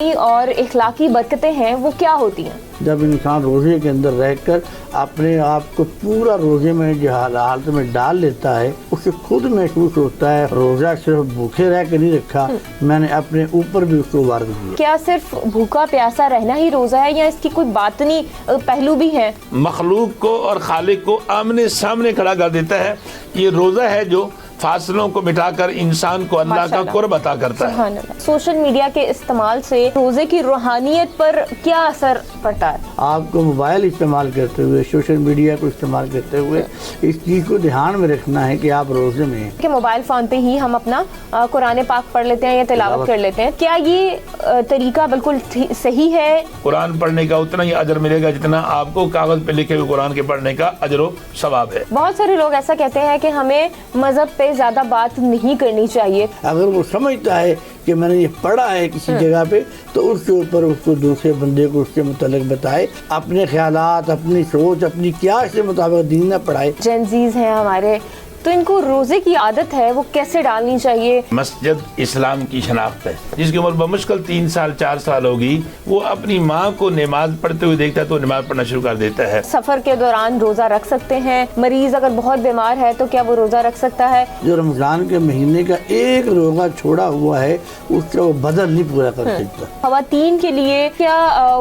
اور اخلاقی برکتیں ہیں وہ کیا ہوتی ہیں؟ جب انسان روزے کے اندر رہ کر اپنے آپ کو پورا روزے میں جو حالت میں ڈال لیتا ہے، اسے خود محسوس ہوتا ہے روزہ صرف بھوکے رہ کے نہیں رکھا، میں نے اپنے اوپر بھی اس کو وارد کیا۔ کیا صرف بھوکا پیاسا رہنا ہی روزہ ہے یا اس کی کوئی باطنی پہلو بھی ہے؟ مخلوق کو اور خالق کو آمنے سامنے کھڑا کر دیتا ہے۔ یہ روزہ ہے جو فاصلوں کو مٹا کر انسان کو اللہ کا قرب عطا کرتا ہے۔ سبحان اللہ۔ سوشل میڈیا کے استعمال سے روزے کی روحانیت پر کیا اثر پڑتا ہے؟ آپ کو موبائل استعمال کرتے ہوئے، سوشل میڈیا کو استعمال کرتے ہوئے اس چیز کو دھیان میں رکھنا ہے کہ آپ روزے میں ہیں کہ موبائل فون پہ ہی ہم اپنا قرآن پاک پڑھ لیتے ہیں یا تلاوت کر لیتے ہیں، کیا یہ طریقہ بالکل صحیح ہے؟ قرآن پڑھنے کا اتنا ہی اجر ملے گا جتنا آپ کو کاغذ پہ لکھے ہوئے قرآن کے پڑھنے کا اجر و ثواب ہے۔ بہت سارے لوگ ایسا کہتے ہیں کہ ہمیں مذہب پہ زیادہ بات نہیں کرنی چاہیے۔ اگر وہ سمجھتا ہے کہ میں نے یہ پڑھا ہے کسی جگہ پہ تو اس کے اوپر اس کو دوسرے بندے کو اس کے متعلق بتائے، اپنے خیالات، اپنی سوچ، اپنی کیا اس کے مطابق دین نہ پڑھائے۔ جنزیز ہیں ہمارے، تو ان کو روزے کی عادت ہے وہ کیسے ڈالنی چاہیے؟ مسجد اسلام کی شناخت ہے۔ جس کی عمر بمشکل 3 سال 4 سال ہوگی، وہ اپنی ماں کو نماز پڑھتے ہوئے دیکھتا ہے تو نماز پڑھنا شروع کر دیتا ہے۔ سفر کے دوران روزہ رکھ سکتے ہیں؟ مریض اگر بہت بیمار ہے تو کیا وہ روزہ رکھ سکتا ہے؟ جو رمضان کے مہینے کا ایک روزہ چھوڑا ہوا ہے اس کا وہ بدل نہیں پورا کر سکتا۔ خواتین کے لیے کیا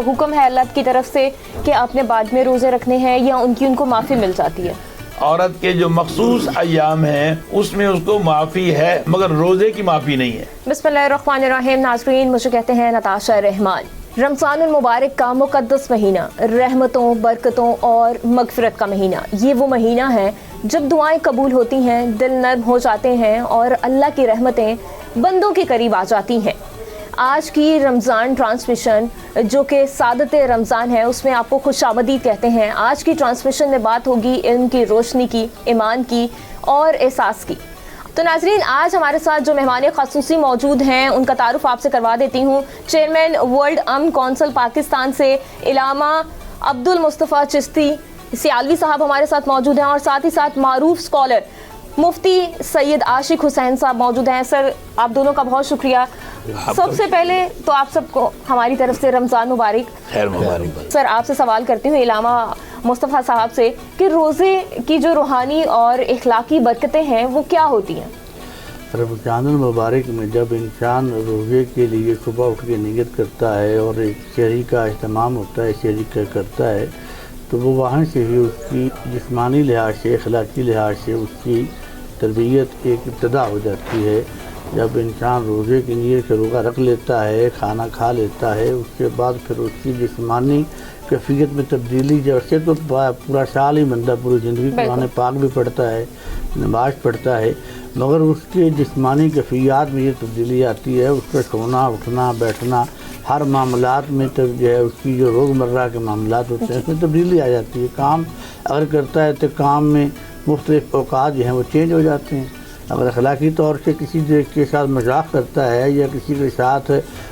حکم ہے اللہ کی طرف سے کہ آپ نے بعد میں روزے رکھنے ہیں یا ان کو معافی مل جاتی ہے؟ عورت کے جو مخصوص ایام ہیں اس میں اس کو معافی ہے، مگر روزے کی معافی نہیں ہے۔ بسم اللہ الرحمن الرحیم۔ ناظرین، مجھے کہتے ہیں نتاشا رحمان۔ رمضان المبارک کا مقدس مہینہ، رحمتوں، برکتوں اور مغفرت کا مہینہ، یہ وہ مہینہ ہے جب دعائیں قبول ہوتی ہیں، دل نرم ہو جاتے ہیں اور اللہ کی رحمتیں بندوں کے قریب آ جاتی ہیں۔ آج کی رمضان ٹرانسمیشن جو کہ سعادت رمضان ہے، اس میں آپ کو خوش آمدید کہتے ہیں۔ آج کی ٹرانسمیشن میں بات ہوگی علم کی، روشنی کی، ایمان کی اور احساس کی۔ تو ناظرین، آج ہمارے ساتھ جو مہمان خصوصی موجود ہیں ان کا تعارف آپ سے کروا دیتی ہوں۔ چیئرمین ورلڈ امن کونسل پاکستان سے علامہ عبد المصطفیٰ چشتی سیالوی صاحب ہمارے ساتھ موجود ہیں، اور ساتھ ہی ساتھ معروف اسکالر مفتی سید عاشق حسین صاحب موجود ہیں۔ سر، آپ دونوں کا بہت شکریہ۔ سب سے پہلے تو آپ سب کو ہماری طرف سے رمضان مبارک۔ خیر مبارک۔ سر، آپ سے سوال کرتی ہوں علامہ مصطفیٰ صاحب سے کہ روزے کی جو روحانی اور اخلاقی برکتیں ہیں وہ کیا ہوتی ہیں؟ رمضان المبارک میں جب انسان روزے کے لیے صبح اٹھ کے نیت کرتا ہے اور ایک شہری کا اہتمام ہوتا ہے، شہری کرتا ہے، تو وہ وہاں سے ہی اس کی جسمانی لحاظ سے، اخلاقی لحاظ سے اس کی تربیت ایک ابتدا ہو جاتی ہے۔ جب انسان روزے کی نیت سے روزہ رکھ لیتا ہے، کھانا کھا لیتا ہے، اس کے بعد پھر اس کی جسمانی کیفیت میں تبدیلی، جیسے تو پورا سال ہی بندہ پوری زندگی قرآن پاک بھی پڑھتا ہے، نماز پڑھتا ہے، مگر اس کے جسمانی کیفیات میں یہ تبدیلی آتی ہے۔ اس کا سونا، اٹھنا، بیٹھنا، ہر معاملات میں جو ہے اس کی جو روزمرہ کے معاملات ہوتے ہیں اس میں تبدیلی آ جاتی ہے۔ کام اگر کرتا ہے تو کام میں مختلف اوقات جو ہیں وہ چینج ہو جاتے ہیں۔ اگر اخلاقی طور سے کسی کے ساتھ مذاق کرتا ہے یا کسی کے ساتھ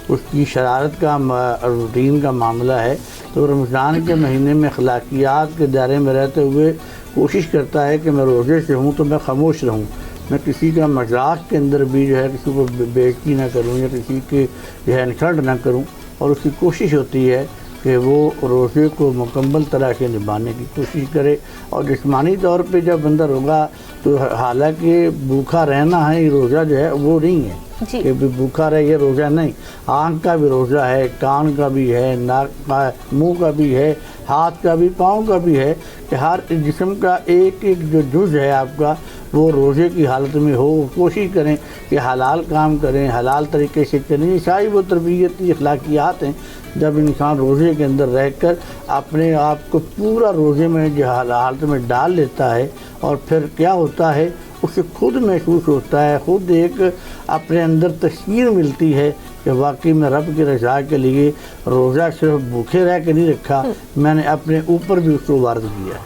اس کی شرارت کا روٹین کا معاملہ ہے تو رمضان کے مہینے میں اخلاقیات کے دائرے میں رہتے ہوئے کوشش کرتا ہے کہ میں روزے سے ہوں تو میں خاموش رہوں، میں کسی کا مذاق کے اندر بھی جو ہے کسی کو بے عزتی نہ کروں یا کسی کے جو ہے انسلٹ نہ کروں، اور اس کی کوشش ہوتی ہے کہ وہ روزے کو مکمل طرح سے نبھانے کی کوشش کرے۔ اور جسمانی طور پہ جب بندہ روزہ، تو حالانکہ بھوکا رہنا ہے، یہ روزہ جو ہے وہ نہیں ہے کہ بھوکا رہے، یہ روزہ نہیں۔ آنکھ کا بھی روزہ ہے، کان کا بھی ہے، ناک کا، منہ کا بھی ہے، ہاتھ کا بھی، پاؤں کا بھی ہے، کہ ہر جسم کا ایک ایک جو جز ہے آپ کا وہ روزے کی حالت میں ہو۔ کوشش کریں کہ حلال کام کریں، حلال طریقے سے کریں۔ یہ ساری وہ تربیتی اخلاقیات ہیں جب انسان روزے کے اندر رہ کر اپنے آپ کو پورا روزے میں جو حالت میں ڈال لیتا ہے، اور پھر کیا ہوتا ہے اسے خود محسوس ہوتا ہے، خود ایک اپنے اندر تشکیل ملتی ہے کہ واقعی میں رب کی رضا کے لیے روزہ صرف بھوکے رہ کے نہیں رکھا، میں نے اپنے اوپر بھی اس کو وارد کیا۔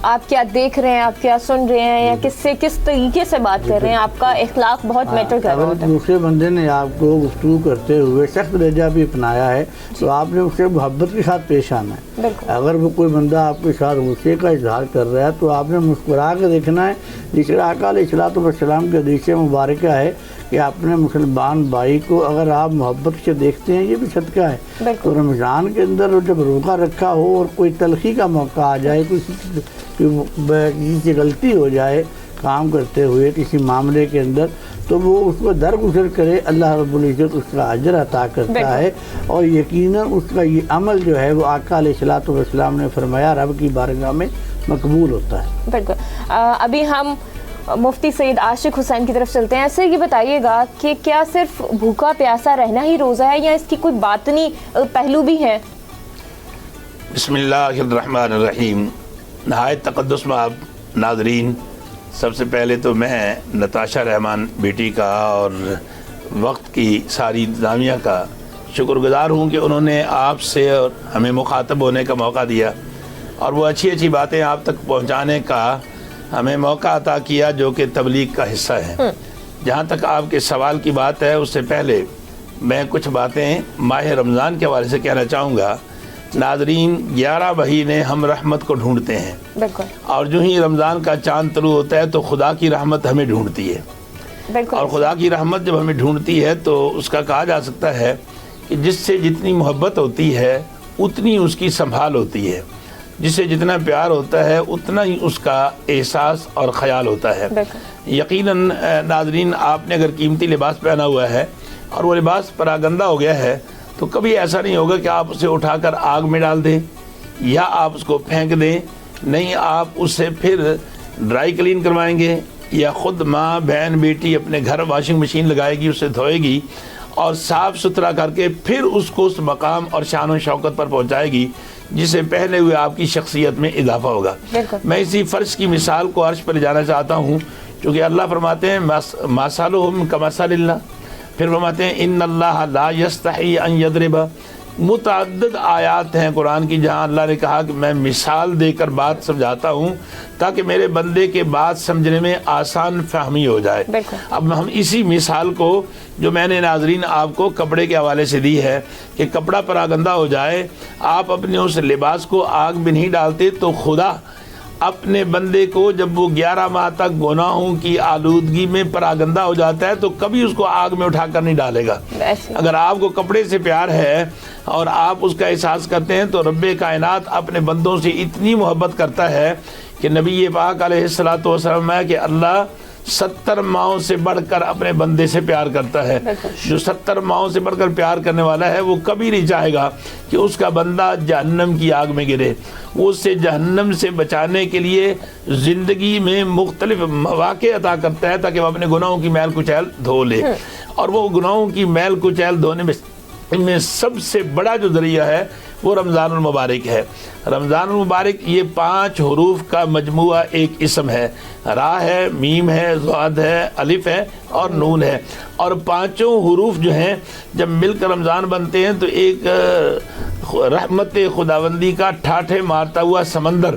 آپ کیا دیکھ رہے ہیں، آپ کیا سن رہے ہیں، یا کس طریقے سے بات کر رہے ہیں، آپ کا اخلاق بہت میٹر کر رہا ہوتا ہے۔ دوسرے بندے نے آپ کو گفتگو کرتے ہوئے سخت لہجہ بھی اپنایا ہے تو آپ نے اس سے محبت کے ساتھ پیش آنا ہے۔ اگر وہ کوئی بندہ آپ کے ساتھ غصے کا اظہار کر رہا ہے تو آپ نے مسکرا کے دیکھنا ہے۔ جس آقا علیہ الصلوۃ والسلام کے حدیث مبارکہ ہے کہ کہ اپنے مسلمان بھائی کو اگر آپ محبت سے دیکھتے ہیں یہ بھی صدقہ ہے. تو رمضان کے اندر جب روزہ رکھا ہو اور کوئی تلخی کا موقع آ جائے، کسی سے غلطی ہو جائے کام کرتے ہوئے کسی معاملے کے اندر، تو وہ اس کو درگزر کرے، اللہ رب العزت اس کا اجر عطا کرتا ہے. اور یقیناً اس کا یہ عمل جو ہے وہ آقا علیہ الصلوۃ والسلام نے فرمایا رب کی بارگاہ میں مقبول ہوتا ہے. بالکل. ابھی ہم مفتی سید عاشق حسین کی طرف چلتے ہیں. ایسے یہ بتائیے گا کہ کیا صرف بھوکا پیاسا رہنا ہی روزہ ہے یا اس کی کوئی باطنی پہلو بھی ہے؟ بسم اللہ الرحمن الرحیم. نہایت تقدس مآب ناظرین، سب سے پہلے تو میں نتاشا رحمان بیٹی کا اور وقت کی ساری انتظامیہ کا شکر گزار ہوں کہ انہوں نے آپ سے اور ہمیں مخاطب ہونے کا موقع دیا اور وہ اچھی اچھی باتیں آپ تک پہنچانے کا ہمیں موقع عطا کیا جو کہ تبلیغ کا حصہ ہے. جہاں تک آپ کے سوال کی بات ہے، اس سے پہلے میں کچھ باتیں ماہ رمضان کے حوالے سے کہنا چاہوں گا. ناظرین، 11 مہینے ہم رحمت کو ڈھونڈتے ہیں، اور جو ہی رمضان کا چاند طلوع ہوتا ہے تو خدا کی رحمت ہمیں ڈھونڈتی ہے. اور خدا کی رحمت جب ہمیں ڈھونڈتی ہے تو اس کا کہا جا سکتا ہے کہ جس سے جتنی محبت ہوتی ہے اتنی اس کی سنبھال ہوتی ہے، جس سے جتنا پیار ہوتا ہے اتنا ہی اس کا احساس اور خیال ہوتا ہے. یقیناً ناظرین، آپ نے اگر قیمتی لباس پہنا ہوا ہے اور وہ لباس پراگندہ ہو گیا ہے تو کبھی ایسا نہیں ہوگا کہ آپ اسے اٹھا کر آگ میں ڈال دیں یا آپ اس کو پھینک دیں. نہیں، آپ اسے پھر ڈرائی کلین کروائیں گے یا خود ماں بہن بیٹی اپنے گھر واشنگ مشین لگائے گی، اسے دھوئے گی اور صاف ستھرا کر کے پھر اس کو اس مقام اور شان و شوکت پر پہنچائے گی جس سے پہلے ہوئے آپ کی شخصیت میں اضافہ ہوگا. میں اسی فرش کی مثال کو عرش پر لے جانا چاہتا ہوں، چونکہ اللہ فرماتے ہیں مثلہم کمثل اللہ، پھر فرماتے ہیں ان اللہ لا یستحی ان یضرب. متعدد آیات ہیں قرآن کی جہاں اللہ نے کہا کہ میں مثال دے کر بات سمجھاتا ہوں تاکہ میرے بندے کے بات سمجھنے میں آسان فہمی ہو جائے. اب ہم اسی مثال کو جو میں نے ناظرین آپ کو کپڑے کے حوالے سے دی ہے کہ کپڑا پراگندہ ہو جائے، آپ اپنے اس لباس کو آگ میں نہیں ڈالتے تو خدا اپنے بندے کو جب وہ 11 ماہ تک گناہوں کی آلودگی میں پراگندہ ہو جاتا ہے تو کبھی اس کو آگ میں اٹھا کر نہیں ڈالے گا. اگر آپ کو کپڑے سے پیار ہے اور آپ اس کا احساس کرتے ہیں تو رب کائنات اپنے بندوں سے اتنی محبت کرتا ہے کہ نبی پاک علیہ الصلوۃ والسلام ہے کہ اللہ 70 ماؤں سے بڑھ کر اپنے بندے سے پیار کرتا ہے. جو 70 ماؤں سے بڑھ کر پیار کرنے والا ہے وہ کبھی نہیں چاہے گا کہ اس کا بندہ جہنم کی آگ میں گرے. وہ اس سے جہنم سے بچانے کے لیے زندگی میں مختلف مواقع عطا کرتا ہے تاکہ وہ اپنے گناہوں کی میل کچیل دھو لے. اور وہ گناہوں کی میل کچیل دھونے میں سب سے بڑا جو ذریعہ ہے وہ رمضان المبارک ہے. رمضان المبارک یہ 5 حروف کا مجموعہ ایک اسم ہے. را ہے، میم ہے، ضاد ہے، الف ہے اور نون ہے. اور 5 حروف جو ہیں جب مل کر رمضان بنتے ہیں تو ایک رحمت خداوندی کا ٹھاٹھے مارتا ہوا سمندر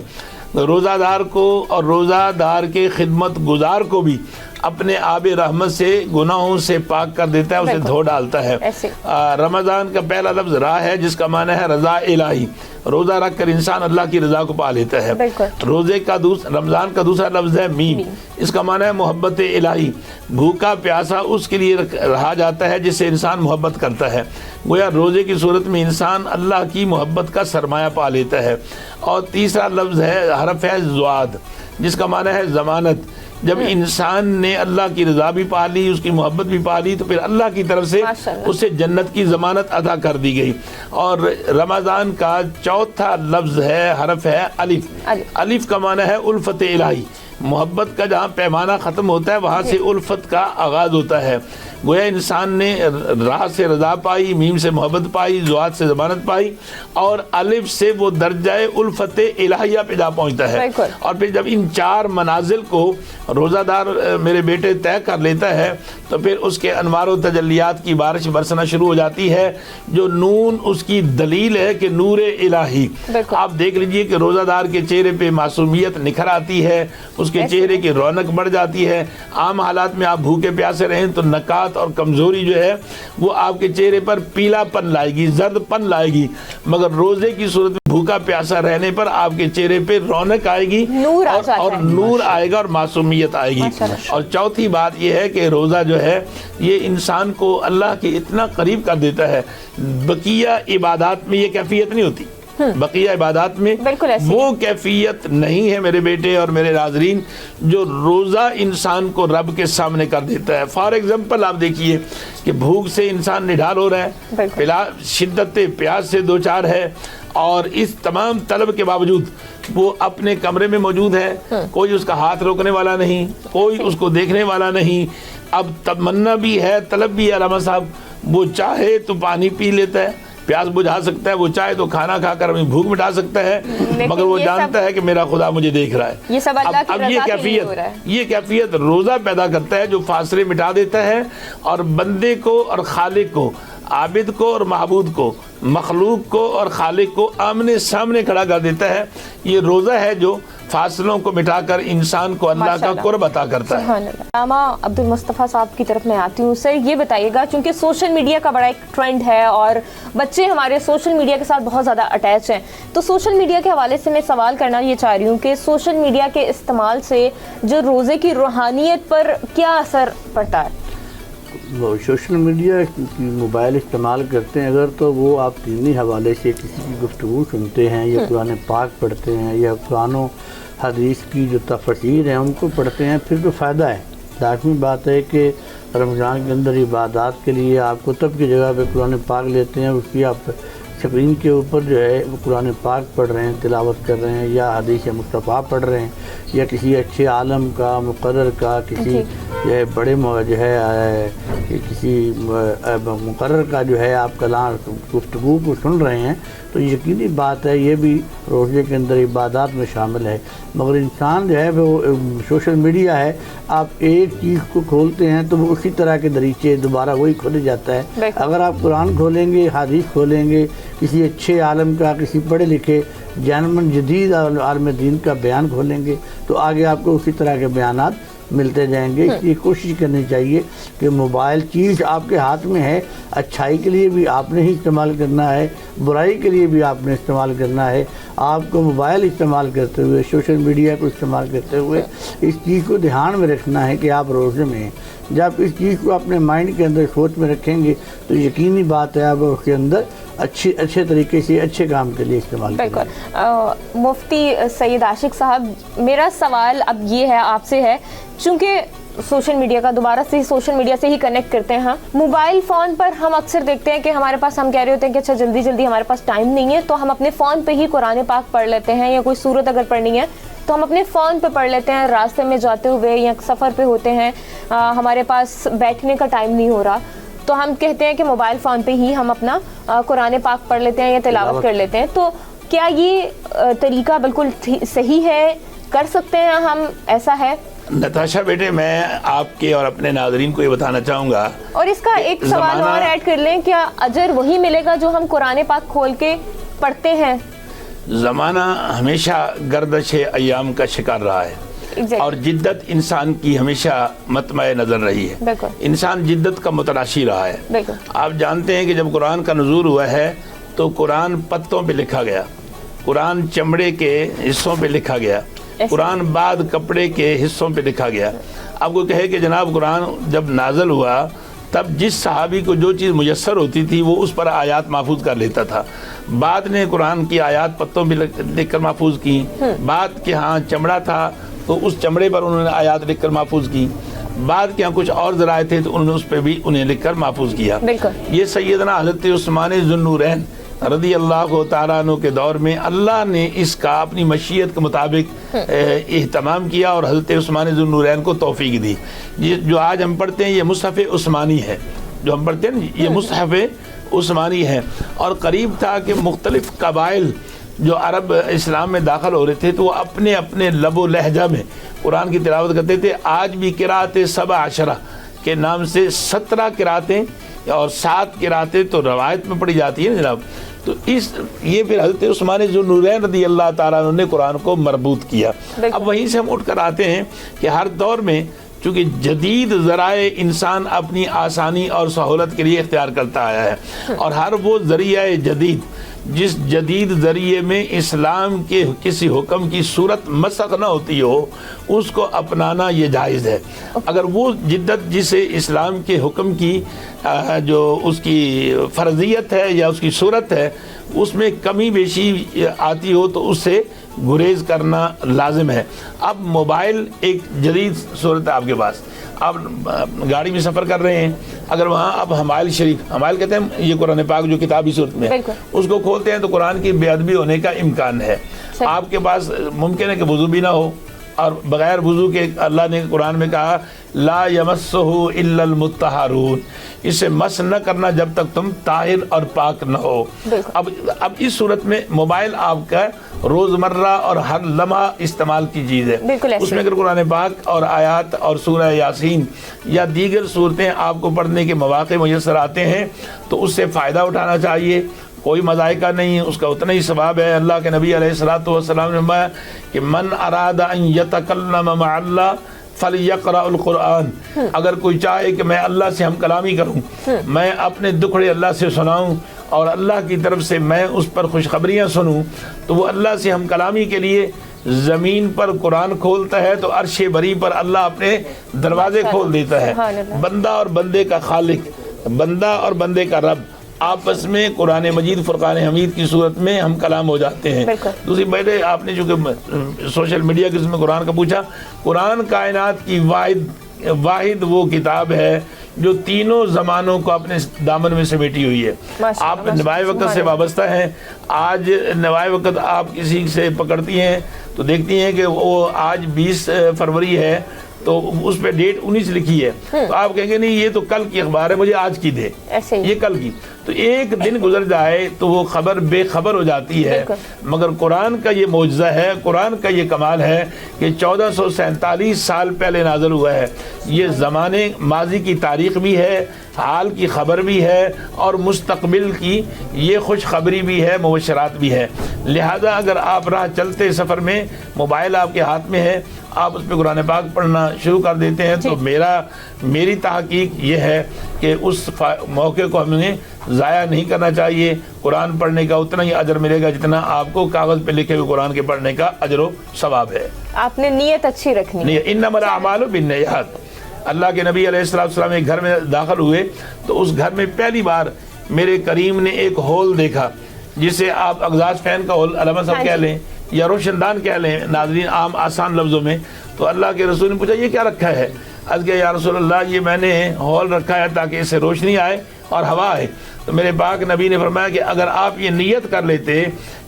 روزہ دار کو اور روزہ دار کے خدمت گزار کو بھی اپنے آب رحمت سے گناہوں سے پاک کر دیتا ہے، اسے دھو ڈالتا ہے. رمضان کا پہلا لفظ را ہے جس کا معنی ہے رضا الہی. روزہ رکھ کر انسان اللہ کی رضا کو پا لیتا ہے. روزے کا رمضان کا دوسرا لفظ ہے میم، اس کا معنی ہے محبت الہی. بھوکا پیاسا اس کے لیے رہا جاتا ہے جس سے انسان محبت کرتا ہے. گویا روزے کی صورت میں انسان اللہ کی محبت کا سرمایہ پا لیتا ہے. اور تیسرا لفظ ہے حرف ہے ضاد جس کا معنی ہے ضمانت. جب انسان نے اللہ کی رضا بھی پا لی، اس کی محبت بھی پا لی، تو پھر اللہ کی طرف سے اسے جنت کی ضمانت عطا کر دی گئی. اور رمضان کا چوتھا لفظ ہے حرف ہے الف. الف کا معنی ہے الفت الہی. محبت کا جہاں پیمانہ ختم ہوتا ہے وہاں سے الفت کا آغاز ہوتا ہے. گویا انسان نے راہ سے رضا پائی، میم سے محبت پائی، ضاد سے ضمانت پائی اور الف سے وہ درجہ الفت الہیہ پہ جا پہنچتا ہے. اور پھر جب ان 4 منازل کو روزہ دار میرے بیٹے طے کر لیتا ہے تو پھر اس کے انوار و تجلیات کی بارش برسنا شروع ہو جاتی ہے. جو نون اس کی دلیل ہے کہ نور الہی. آپ دیکھ لیجئے کہ روزہ دار کے چہرے پہ معصومیت نکھر آتی ہے، اس کے چہرے کی رونق بڑھ جاتی ہے. عام حالات میں آپ بھوکے پیاسے رہیں تو نکات اور کمزوری جو ہے وہ آپ کے چہرے پر پیلا پن لائے گی, زرد پن لائے گی, مگر روزے کی صورت میں بھوکا پیاسا رہنے پر آپ کے چہرے پہ رونق آئے گی, اور نور آئے گا اور معصومیت آئے گی. اور چوتھی بات یہ ہے کہ روزہ جو ہے یہ انسان کو اللہ کے اتنا قریب کر دیتا ہے. بقیہ عبادات میں یہ کیفیت نہیں ہوتی, بقیہ عبادات میں وہ کیفیت نہیں ہے میرے بیٹے اور میرے ناظرین جو روزہ انسان کو رب کے سامنے کر دیتا ہے. فار ایگزامپل آپ دیکھیے کہ بھوک سے انسان نڈھال ہو رہا ہے, شدت پیاس سے دوچار ہے, اور اس تمام طلب کے باوجود وہ اپنے کمرے میں موجود ہے, کوئی اس کا ہاتھ روکنے والا نہیں, کوئی اس کو دیکھنے والا نہیں. اب تمنا بھی ہے, طلب بھی ہے علامہ صاحب, وہ چاہے تو پانی پی لیتا ہے, پیاس بجھا سکتا ہے, وہ چاہے تو کھانا کھا کر اپنی بھوک مٹا سکتا ہے, مگر وہ جانتا ہے کہ میرا خدا مجھے دیکھ رہا ہے. اب یہ کیفیت روزہ پیدا کرتا ہے جو فاصلے مٹا دیتا ہے اور بندے کو اور خالق کو, عابد کو اور معبود کو, مخلوق کو اور خالق کو آمنے سامنے کھڑا کر دیتا ہے. یہ روزہ ہے جو فاصلوں کو مٹا کر انسان کو اللہ کا قرب عطا کرتا ہے. علامہ عبد المصطفیٰ صاحب کی طرف میں آتی ہوں. سر یہ بتائیے گا, چونکہ سوشل میڈیا کا بڑا ایک ٹرینڈ ہے اور بچے ہمارے سوشل میڈیا کے ساتھ بہت زیادہ اٹیچ ہیں, تو سوشل میڈیا کے حوالے سے میں سوال کرنا یہ چاہ رہی ہوں کہ سوشل میڈیا کے استعمال سے جو روزے کی روحانیت پر کیا اثر پڑتا ہے؟ سوشل میڈیا کی موبائل استعمال کرتے ہیں اگر, تو وہ آپ دینی حوالے سے کسی کی گفتگو سنتے ہیں یا قرآن پاک پڑھتے ہیں یا قرآن و حدیث کی جو تفسیر ہیں ان کو پڑھتے ہیں, پھر تو فائدہ ہے. لازمی بات ہے کہ رمضان کے اندر عبادات کے لیے آپ کتب کی جگہ پہ قرآن پاک لیتے ہیں, اس کی آپ اسکرین کے اوپر جو ہے وہ قرآن پاک پڑھ رہے ہیں, تلاوت کر رہے ہیں, یا حدیث مصطفیٰ پڑھ رہے ہیں, یا کسی اچھے عالم کا, مقرر کا, کسی جو ہے بڑے جو ہے کسی مقرر کا جو ہے آپ کلام گفتگو کو سن رہے ہیں, تو یقینی بات ہے یہ بھی روزے کے اندر عبادات میں شامل ہے. مگر انسان جو ہے وہ سوشل میڈیا ہے, آپ ایک چیز کو کھولتے ہیں تو وہ اسی طرح کے دریچے دوبارہ وہی کھول جاتا ہے. اگر آپ قرآن کھولیں گے, حدیث کھولیں گے, کسی اچھے عالم کا, کسی پڑھے لکھے جانمن جدید عالم دین کا بیان کھولیں گے تو آگے آپ کو اسی طرح کے بیانات ملتے جائیں گے. اس لیے کوشش کرنی چاہیے کہ موبائل چیز آپ کے ہاتھ میں ہے, اچھائی کے لیے بھی آپ نے ہی استعمال کرنا ہے, برائی کے لیے بھی آپ نے استعمال کرنا ہے. آپ کو موبائل استعمال کرتے ہوئے, سوشل میڈیا کو استعمال کرتے ہوئے اس چیز کو دھیان میں رکھنا ہے کہ آپ روزے میں ہیں. جب اس چیز کو اپنے مائنڈ کے اندر سوچ میں رکھیں گے تو یقینی بات ہے آپ اس کے اندر اچھے طریقے سے اچھے کام کے لیے استعمال کریں. بالکل. مفتی سید عاشق صاحب, میرا سوال اب یہ ہے آپ سے ہے, چونکہ سوشل میڈیا کا دوبارہ سے سوشل میڈیا سے ہی کنیکٹ کرتے ہیں ہم, موبائل فون پر ہم اکثر دیکھتے ہیں کہ ہمارے پاس, ہم کہہ رہے ہوتے ہیں کہ اچھا جلدی ہمارے پاس ٹائم نہیں ہے تو ہم اپنے فون پہ ہی قرآن پاک پڑھ لیتے ہیں, یا کوئی سورت اگر پڑھنی ہے تو ہم اپنے فون پہ پڑھ لیتے ہیں, راستے میں جاتے ہوئے یا سفر پہ ہوتے ہیں, ہمارے پاس بیٹھنے کا ٹائم نہیں ہو رہا تو ہم کہتے ہیں کہ موبائل فون پہ ہی ہم اپنا قرآن پاک پڑھ لیتے ہیں یا تلاوت کر لیتے ہیں. تو کیا یہ طریقہ بالکل صحیح ہے, کر سکتے ہیں ہم, ایسا ہے؟ نتاشا بیٹے, میں آپ کے اور اپنے ناظرین کو یہ بتانا چاہوں گا, اور اس کا ایک سوال اور ایڈ کر لیں, کیا اجر وہی ملے گا جو ہم قرآن پاک کھول کے پڑھتے ہیں؟ زمانہ ہمیشہ گردش ایام کا شکار رہا ہے اور جدت انسان کی ہمیشہ مطمع نظر رہی ہے. انسان جدت کا متلاشی رہا ہے. آپ جانتے ہیں کہ جب قرآن کا نزول ہوا ہے تو قرآن پتوں پہ لکھا گیا, قرآن چمڑے کے حصوں پہ لکھا گیا, قرآن بعد کپڑے کے حصوں پہ لکھا گیا. آپ کو کہے کہ جناب قرآن جب نازل ہوا تب جس صحابی کو جو چیز میسر ہوتی تھی وہ اس پر آیات محفوظ کر لیتا تھا. بعد نے قرآن کی آیات پتوں پہ لکھ کر محفوظ کی, بعد کے ہاں چمڑا تھا تو اس چمڑے پر انہوں نے آیات لکھ کر محفوظ کی, بعد کے ہاں کچھ اور ذرائع تھے تو انہوں نے اس پہ بھی انہیں لکھ کر محفوظ کیا. یہ سیدنا حضرت عثمان ذو النورین رضی اللہ تعالیٰ عنہ کے دور میں اللہ نے اس کا اپنی مشیت کے مطابق اہتمام کیا اور حضرت عثمان ذو النورین کو توفیق دی. جو آج ہم پڑھتے ہیں یہ مصحف عثمانی ہے, جو ہم پڑھتے ہیں یہ مصحف عثمانی ہے. اور قریب تھا کہ مختلف قبائل جو عرب اسلام میں داخل ہو رہے تھے تو وہ اپنے اپنے لب و لہجہ میں قرآن کی تلاوت کرتے تھے. آج بھی قرأت 17 کے نام سے 17 قرأتیں اور 7 قراتیں تو روایت میں پڑھی جاتی ہے نا جناب. تو یہ پھر حضرت عثمان ذوالنورین رضی اللہ تعالیٰ عنہ نے قرآن کو مربوط کیا. اب وہیں سے ہم اٹھ کر آتے ہیں کہ ہر دور میں چونکہ جدید ذرائع انسان اپنی آسانی اور سہولت کے لیے اختیار کرتا آیا ہے، اور ہر وہ ذریعہ جدید جس جدید ذریعے میں اسلام کے کسی حکم کی صورت مسخ نہ ہوتی ہو اس کو اپنانا یہ جائز ہے. اگر وہ جدت جسے اسلام کے حکم کی جو اس کی فرضیت ہے یا اس کی صورت ہے اس میں کمی بیشی آتی ہو تو اس سے گریز کرنا لازم ہے. اب موبائل ایک جدید صورت ہے آپ کے پاس، آپ گاڑی میں سفر کر رہے ہیں، اگر وہاں اب حمائل شریف، حمائل کہتے ہیں یہ قرآن پاک جو کتابی صورت میں ہے، اس کو کھولتے ہیں تو قرآن کی بے ادبی ہونے کا امکان ہے. آپ کے پاس ممکن ہے کہ وضو بھی نہ ہو، اور بغیر وضو کے اللہ نے قرآن میں کہا لا یمسہ الا المطہرون، اسے مس نہ کرنا جب تک تم طاہر اور پاک نہ ہو. اب اس صورت میں موبائل آپ کا روزمرہ اور ہر لمحہ استعمال کی چیز ہے. اس میں اگر قرآن پاک اور آیات اور سورہ یاسین یا دیگر صورتیں آپ کو پڑھنے کے مواقع میسر آتے ہیں تو اس سے فائدہ اٹھانا چاہیے. کوئی مذائقہ نہیں ہے، اس کا اتنا ہی ثواب ہے. اللہ کے نبی علیہ الصلوۃ والسلام نے فرمایا کہ من اراد ان یتکلم مع اللہ فلیقرأ القرآن، اگر کوئی چاہے کہ میں اللہ سے ہم کلامی کروں، میں اپنے دکھڑے اللہ سے سناؤں اور اللہ کی طرف سے میں اس پر خوشخبریاں سنوں، تو وہ اللہ سے ہم کلامی کے لیے زمین پر قرآن کھولتا ہے تو عرش بری پر اللہ اپنے دروازے کھول دیتا ہے. بندہ اور بندے کا خالق، بندہ اور بندے کا رب آپس میں قرآن مجید فرقان حمید کی صورت میں ہم کلام ہو جاتے ہیں. دوسری پہلے آپ نے چونکہ سوشل میڈیا کے اس میں قرآن کا پوچھا، قرآن کائنات کی واحد وہ کتاب ہے جو تینوں زمانوں کو اپنے دامن میں سمیٹی ہوئی ہے. آپ نوائے وقت سے وابستہ ہیں. آج نوائے وقت آپ کسی سے پکڑتی ہیں تو دیکھتی ہیں کہ وہ آج 20 فروری ہے تو اس پہ ڈیٹ 19 لکھی ہے، تو آپ کہیں گے نہیں یہ تو کل کی اخبار ہے، مجھے آج کی دے، یہ کل کی. تو ایک دن گزر جائے تو وہ خبر بے خبر ہو جاتی ہے. مگر قرآن کا یہ معجزہ ہے، قرآن کا یہ کمال ہے کہ 1447 سال پہلے نازل ہوا ہے. یہ زمانے ماضی کی تاریخ بھی ہے، حال کی خبر بھی ہے، اور مستقبل کی یہ خوشخبری بھی ہے، مبشرات بھی ہے. لہذا اگر آپ راہ چلتے سفر میں موبائل آپ کے ہاتھ میں ہے، آپ اس پہ قرآن پاک پڑھنا شروع کر دیتے ہیں، تو میری تحقیق یہ ہے کہ اس موقع کو ہمیں ضائع نہیں کرنا چاہیے. قرآن پڑھنے کا اتنا ہی اجر ملے گا جتنا آپ کو کاغذ پہ لکھے ہوئے قرآن کے پڑھنے کا اجر و ثواب ہے. آپ نے نیت اچھی رکھنی ہے. انما الاعمال بالنیات. اللہ کے نبی علیہ السلام ایک گھر میں داخل ہوئے تو اس گھر میں پہلی بار میرے کریم نے ایک ہول دیکھا جسے آپ اگزاس فین کا ہول علامہ صاحب کہہ لیں یا روشن دان کہہ لیں ناظرین عام آسان لفظوں میں. تو اللہ کے رسول نے پوچھا یہ کیا رکھا ہے؟ عرض کیا یا رسول اللہ یہ میں نے ہال رکھا ہے تاکہ اس سے روشنی آئے اور ہوا آئے. تو میرے پاک نبی نے فرمایا کہ اگر آپ یہ نیت کر لیتے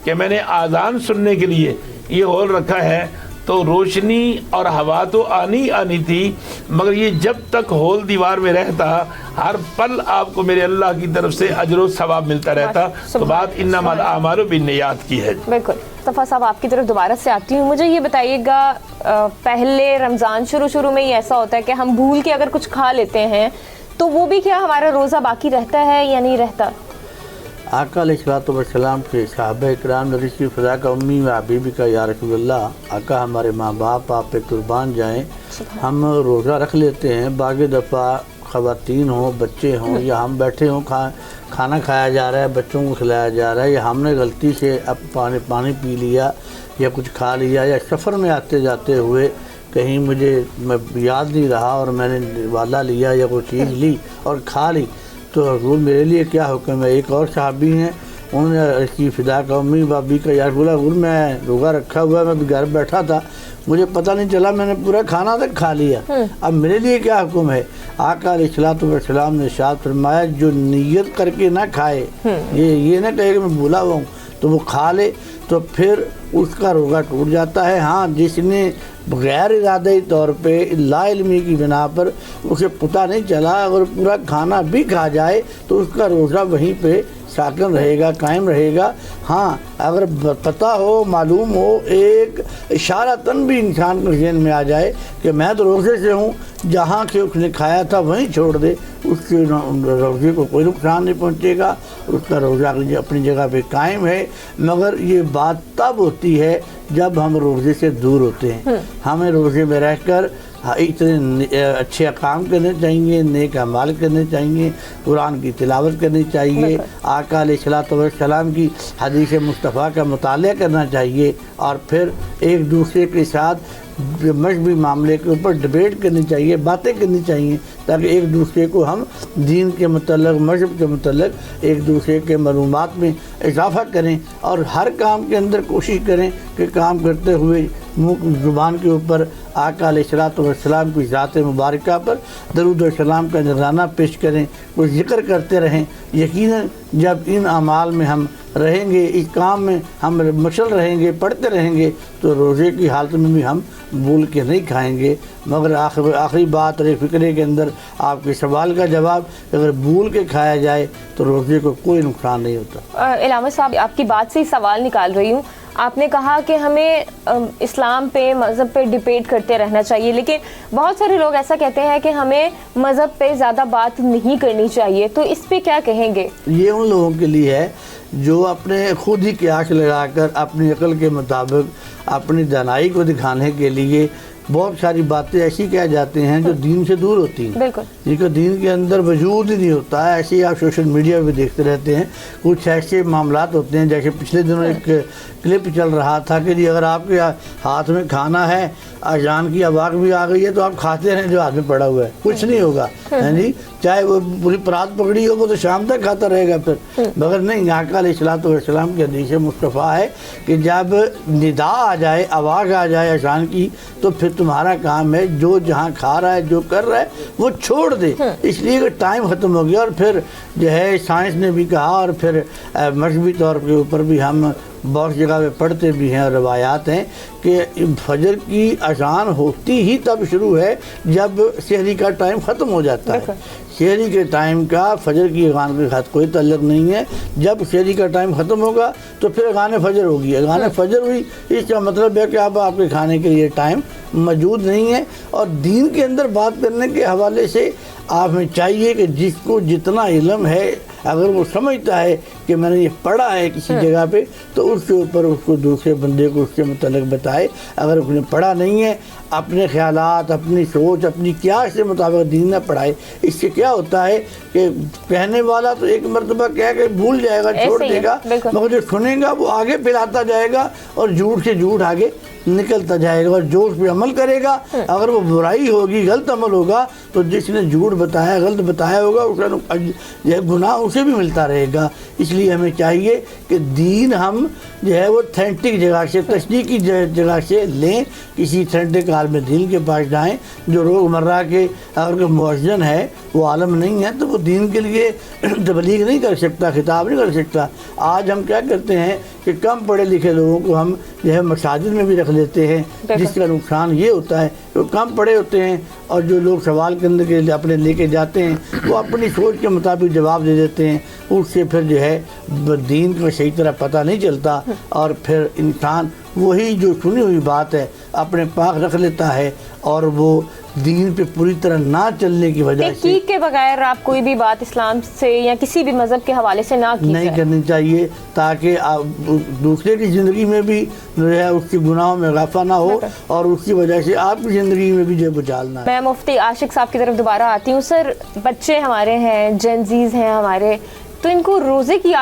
کہ میں نے آذان سننے کے لیے یہ ہال رکھا ہے تو روشنی اور ہوا تو آنی تھی، مگر یہ جب تک ہول دیوار میں رہتا ہر پل آپ کو میرے اللہ کی طرف سے اجر و ثواب ملتا رہتا. تو بات انما الاعمال بالنیات کی ہے. بالکل. صفا صاحب آپ کی طرف دوبارہ سے آتی ہوں. مجھے یہ بتائیے گا پہلے رمضان شروع میں ہی ایسا ہوتا ہے کہ ہم بھول کے اگر کچھ کھا لیتے ہیں تو وہ بھی کیا ہمارا روزہ باقی رہتا ہے یا نہیں رہتا؟ آقا علیہ الصلوۃ والسلام کے صحابہ اکرام نے رشی فضا کا امی و حبیبی کا یا رسول اللہ آقا ہمارے ماں باپ آپ پہ قربان جائیں، ہم روزہ رکھ لیتے ہیں. بعض دفعہ خواتین ہوں بچے ہوں یا ہم بیٹھے ہوں کھانا کھایا جا رہا ہے بچوں کو کھلایا جا رہا ہے یا ہم نے غلطی سے اب پانی پی لیا یا کچھ کھا لیا یا سفر میں آتے جاتے ہوئے کہیں مجھے یاد نہیں رہا اور میں نے والا لیا یا کوئی چیز لی اور کھا لی تو حضور میرے لیے کیا حکم ہے؟ ایک اور صحابی ہیں انہوں نے رشی فضا کا امی بابی کا یا رسول اللہ میں روزہ رکھا ہوا ہے، میں بھی گھر بیٹھا تھا مجھے پتہ نہیں چلا میں نے پورا کھانا تک کھا لیا، اب میرے لیے کیا حکم ہے؟ آقا علیہ الصلوۃ والسلام نے ارشاد فرمایا جو نیت کر کے نہ کھائے، یہ نہ کہے کہ میں بھولا ہوا ہوں تو وہ کھا لے تو پھر اس کا روزہ ٹوٹ جاتا ہے. ہاں جس نے غیر ارادی طور پہ لا علمی کی بنا پر اسے پتہ نہیں چلا اگر پورا کھانا بھی کھا جائے تو اس کا روزہ وہیں پہ ساکن رہے گا، قائم رہے گا۔ ہاں اگر پتہ ہو، معلوم ہو، ایک اشارتاً بھی انسان کو ذہن میں آ جائے کہ میں تو روزے سے ہوں، جہاں کہ اس نے کھایا تھا وہیں چھوڑ دے، اس کے روزے کو کوئی نقصان نہیں پہنچے گا، اس کا روزہ اپنی جگہ پہ قائم ہے۔ مگر یہ بات تب ہوتی ہے جب ہم روزے سے دور ہوتے ہیں۔ ہمیں روزے میں رہ کر اتنے اچھے اقام کرنے چاہیے، نیک اعمال کرنے چاہیے، قرآن کی تلاوت کرنی چاہیے، آقا علیہ الصلوۃ والسلام کی حدیث مصطفیٰ کا مطالعہ کرنا چاہیے، اور پھر ایک دوسرے کے ساتھ مذہبی معاملے کے اوپر ڈبیٹ کرنی چاہیے، باتیں کرنی چاہیے، تاکہ ایک دوسرے کو ہم دین کے متعلق، مذہب کے متعلق ایک دوسرے کے معلومات میں اضافہ کریں، اور ہر کام کے اندر کوشش کریں کہ کام کرتے ہوئے منہ زبان کے اوپر آقا علیہ الصلوۃ والسلام کی ذات مبارکہ پر درود و سلام کا نذرانہ پیش کریں، کوئی ذکر کرتے رہیں۔ یقیناً جب ان اعمال میں ہم رہیں گے، اس کام میں ہم مشغول رہیں گے، پڑھتے رہیں گے، تو روزے کی حالت میں بھی ہم بھول کے نہیں کھائیں گے۔ مگر آخری بات اور فکرے کے اندر آپ کے سوال کا جواب، اگر بھول کے کھایا جائے تو روزے کو کوئی نقصان نہیں ہوتا۔ علامہ صاحب، آپ کی بات سے ہی سوال نکال رہی ہوں۔ آپ نے کہا کہ ہمیں اسلام پہ، مذہب پہ ڈبیٹ کرتے رہنا چاہیے، لیکن بہت سارے لوگ ایسا کہتے ہیں کہ ہمیں مذہب پہ زیادہ بات نہیں کرنی چاہیے، تو اس پہ کیا کہیں گے؟ یہ ان لوگوں کے لیے ہے جو اپنے خود ہی قیاس لگا کر اپنی عقل کے مطابق اپنی دانائی کو دکھانے کے لیے بہت ساری باتیں ایسی کہہ جاتے ہیں جو دین سے دور ہوتی ہیں، بالکل، جن کو دین کے اندر وجود ہی نہیں ہوتا ہے۔ ایسے ہی آپ سوشل میڈیا پہ دیکھتے رہتے ہیں، کچھ ایسے معاملات ہوتے ہیں، جیسے پچھلے دنوں ایک کلپ چل رہا تھا کہ جی اگر آپ کے ہاتھ میں کھانا ہے، اذان کی آواز بھی آ گئی ہے، تو آپ کھاتے رہیں جو ہاتھ میں پڑا ہوا ہے، کچھ نہیں ہوگا، جی چاہے وہ پوری پرات پکڑی ہو، وہ تو شام تک کھاتا رہے گا پھر۔ مگر نہیں، آقا علیہ الصلوۃ والسلام کی حدیث مصطفیٰ ہے کہ جب ندا آ جائے، آواز آ جائے اذان کی، تو پھر تمہارا کام ہے جو جہاں کھا رہا ہے، جو کر رہا ہے، وہ چھوڑ دے، اس لیے کہ ٹائم ختم ہو گیا۔ اور پھر جو ہے سائنس نے بھی کہا، اور پھر مذہبی طور کے اوپر بھی ہم بہت جگہ پہ پڑھتے بھی ہیں، اور روایات ہیں کہ فجر کی اذان ہوتی ہی تب شروع ہے جب سحری کا ٹائم ختم ہو جاتا ہے۔ سحری کے ٹائم کا فجر کی اذان کے ساتھ کوئی تعلق نہیں ہے۔ جب سحری کا ٹائم ختم ہوگا تو پھر اذان فجر ہوگی۔ اذان فجر ہوئی، اس کا مطلب ہے کہ اب آپ کے کھانے کے لیے ٹائم موجود نہیں ہے۔ اور دین کے اندر بات کرنے کے حوالے سے آپ میں چاہیے کہ جس کو جتنا علم ہے، اگر وہ سمجھتا ہے کہ میں نے یہ پڑھا ہے کسی جگہ پہ، تو اس کے اوپر اس کو دوسرے بندے کو اس کے متعلق بتائے۔ اگر اس نے پڑھا نہیں ہے، اپنے خیالات، اپنی سوچ، اپنی قیاس کے مطابق دین نہ پڑھائے۔ اس سے کیا ہوتا ہے کہ کہنے والا تو ایک مرتبہ کہہ کے بھول جائے گا، چھوڑ دے گا، مگر جو سنے گا وہ آگے پھیلاتا جائے گا، اور جھوٹ سے جھوٹ آگے نکلتا جائے گا، اور جو اس پہ عمل کرے گا، اگر وہ برائی ہوگی، غلط عمل ہوگا، تو جس نے جھوٹ بتایا، غلط بتایا ہوگا، اس کا گناہ اسے بھی ملتا رہے گا۔ اس لیے ہمیں چاہیے کہ دین ہم جو ہے وہ تھینٹک جگہ سے، تصدیقی جگہ سے لیں، کسی تھینٹک عالم دین کے پاس جائیں۔ جو روزمرہ کے اگر کوئی مؤذن ہے وہ عالم نہیں ہے، تو وہ دین کے لیے تبلیغ نہیں کر سکتا، خطاب نہیں کر سکتا۔ آج ہم کیا کرتے ہیں کہ کم پڑھے لکھے لوگوں کو ہم جو ہے مساجد میں بھی رکھ لیتے ہیں، جس کا نقصان یہ ہوتا ہے کہ وہ کم پڑھے ہوتے ہیں، اور جو لوگ سوال کرنے کے لیے اپنے لے کے جاتے ہیں وہ اپنی سوچ کے مطابق جواب دے دیتے ہیں، اس سے پھر جو ہے دین کو صحیح طرح پتہ نہیں چلتا، اور پھر انسان وہی جو سنی ہوئی بات ہے اپنے پاس رکھ لیتا ہے، اور وہ دین پہ پوری طرح نہ چلنے کی وجہ سے تحقیق کے بغیر آپ کوئی بھی بات اسلام سے یا کسی بھی مذہب کے حوالے سے نہیں کرنی چاہیے، تاکہ دوسرے کی زندگی میں بھی جو ہے اس کی گناہوں میں اضافہ نہ ہو، اور اس کی وجہ سے آپ کی زندگی میں بھی جو بچال نہ ہے۔ میں مفتی عاشق صاحب کی طرف دوبارہ آتی ہوں۔ سر، بچے ہمارے ہیں، جین زیز ہیں ہمارے، تو ان کو روزے کی